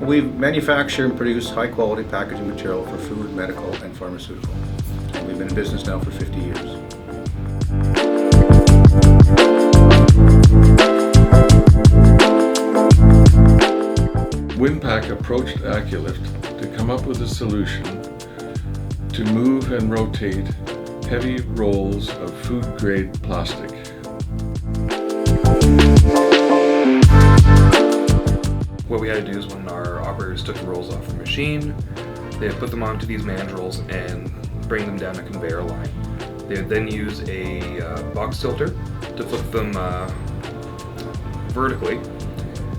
We manufacture and produce high-quality packaging material for food, medical, and pharmaceutical. We've been in business now for 50 years. Winpak approached Acculift to come up with a solution to move and rotate heavy rolls of food-grade plastic. What we had to do is when our operators took the rolls off the machine, they would put them onto these mandrels and bring them down a conveyor line. They would then use a box tilter to flip them vertically,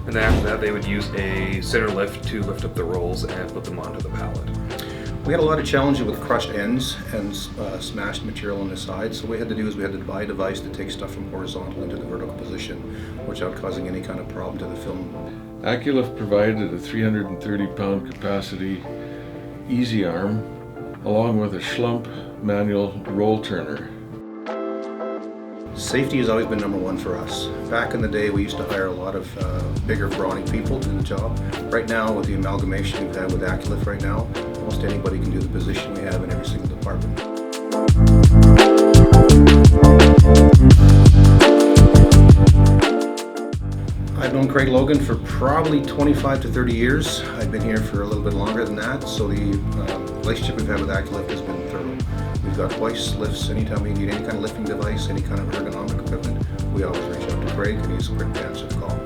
and then after that they would use a center lift to lift up the rolls and put them onto the pallet. We had a lot of challenges with crushed ends and smashed material on the side, so what we had to do is we had to buy a device to take stuff from horizontal into the vertical position without causing any kind of problem to the film. Acculift provided a 330-pound capacity easy arm along with a Schlump manual roll turner. Safety has always been number one for us. Back in the day, we used to hire a lot of bigger, brawny people to do the job. Right now, with the amalgamation we've had with Acculift right now, almost anybody can do the position we have in every single department. I've known Craig Logan for probably 25 to 30 years. I've been here for a little bit longer than that, so the relationship we've had with Acculift has been thorough. We've got hoists, lifts, anytime we need any kind of lifting device, any kind of ergonomic equipment, we always reach out to Craig and he's a quick to answer the call.